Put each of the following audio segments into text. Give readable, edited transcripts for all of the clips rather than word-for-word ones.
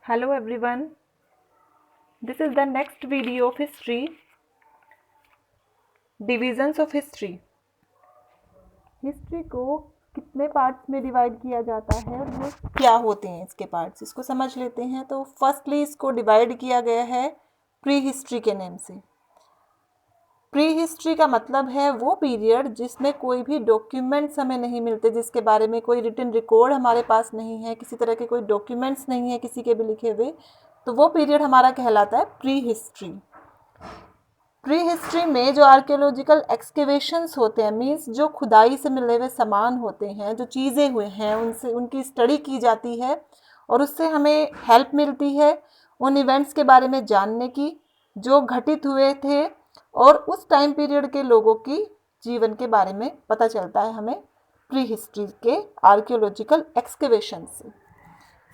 Hello everyone, this is the next video of history, divisions of history. History को कितने parts में divide किया जाता है और वो क्या होते हैं इसके पार्ट्स, इसको समझ लेते हैं। तो फर्स्टली इसको डिवाइड किया गया है प्री हिस्ट्री के नेम से। प्री हिस्ट्री का मतलब है वो पीरियड जिसमें कोई भी डॉक्यूमेंट्स हमें नहीं मिलते, जिसके बारे में कोई रिटन रिकॉर्ड हमारे पास नहीं है, किसी तरह के कोई डॉक्यूमेंट्स नहीं है किसी के भी लिखे हुए, तो वो पीरियड हमारा कहलाता है प्री हिस्ट्री। प्री हिस्ट्री में जो आर्कियोलॉजिकल एक्सकेवेशंस होते हैं, मीन्स जो खुदाई से मिले हुए सामान होते हैं, जो चीज़ें हुए हैं, उनसे उनकी स्टडी की जाती है और उससे हमें हेल्प मिलती है उन इवेंट्स के बारे में जानने की जो घटित हुए थे, और उस टाइम पीरियड के लोगों की जीवन के बारे में पता चलता है हमें प्री हिस्ट्री के आर्कियोलॉजिकल एक्सकेवेशन से।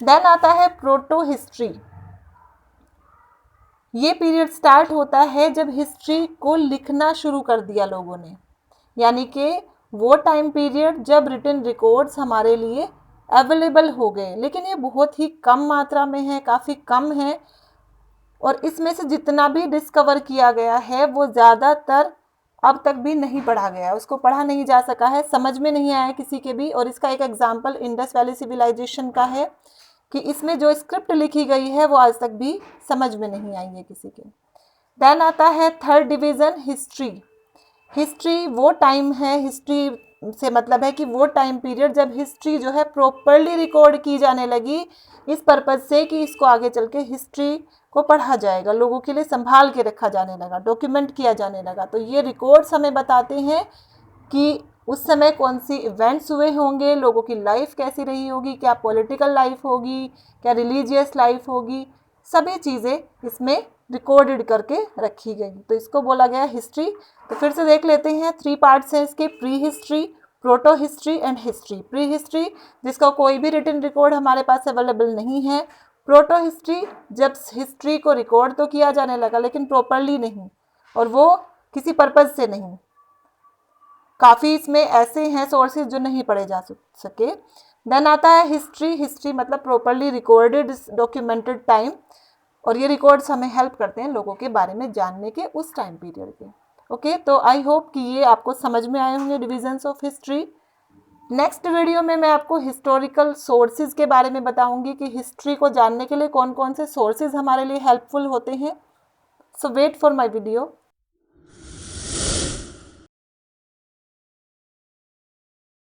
देन आता है प्रोटो हिस्ट्री। ये पीरियड स्टार्ट होता है जब हिस्ट्री को लिखना शुरू कर दिया लोगों ने, यानी कि वो टाइम पीरियड जब रिटन रिकॉर्ड्स हमारे लिए अवेलेबल हो गए, लेकिन ये बहुत ही कम मात्रा में है, काफ़ी कम है, और इसमें से जितना भी डिस्कवर किया गया है वो ज़्यादातर अब तक भी नहीं पढ़ा गया, उसको पढ़ा नहीं जा सका है, समझ में नहीं आया किसी के भी। और इसका एक एग्जाम्पल इंडस वैली सिविलाइजेशन का है कि इसमें जो स्क्रिप्ट लिखी गई है वो आज तक भी समझ में नहीं आई है किसी के। देन आता है थर्ड डिवीज़न हिस्ट्री। हिस्ट्री वो टाइम है, हिस्ट्री से मतलब है कि वो टाइम पीरियड जब हिस्ट्री जो है प्रॉपरली रिकॉर्ड की जाने लगी, इस पर्पज़ से कि इसको आगे चल के हिस्ट्री को पढ़ा जाएगा, लोगों के लिए संभाल के रखा जाने लगा, डॉक्यूमेंट किया जाने लगा। तो ये रिकॉर्ड्स हमें बताते हैं कि उस समय कौन सी इवेंट्स हुए होंगे, लोगों की लाइफ कैसी रही होगी, क्या पॉलिटिकल लाइफ होगी, क्या रिलीजियस लाइफ होगी, सभी चीज़ें इसमें रिकॉर्डेड करके रखी गई, तो इसको बोला गया हिस्ट्री। तो फिर से देख लेते हैं, 3 पार्ट्स हैं इसके, pre history, proto history and history. Pre history जिसका कोई भी रिटन रिकॉर्ड हमारे पास अवेलेबल नहीं है। प्रोटो हिस्ट्री जब हिस्ट्री को रिकॉर्ड तो किया जाने लगा लेकिन प्रॉपरली नहीं, और वो किसी पर्पज़ से नहीं, काफ़ी इसमें ऐसे हैं सोर्सेज जो नहीं पढ़े जा सके। देन आता है हिस्ट्री। हिस्ट्री मतलब प्रॉपरली रिकॉर्डेड डॉक्यूमेंटेड टाइम, और ये रिकॉर्ड्स हमें हेल्प करते हैं लोगों के बारे में जानने के उस टाइम पीरियड के। ओके, तो आई होप कि ये आपको समझ में आए होंगे divisions of history. Next video में मैं आपको हिस्टोरिकल सोर्सेज के बारे में बताऊंगी कि हिस्ट्री को जानने के लिए कौन कौन से सोर्सेज हमारे लिए हेल्पफुल होते हैं। सो वेट फॉर माय वीडियो।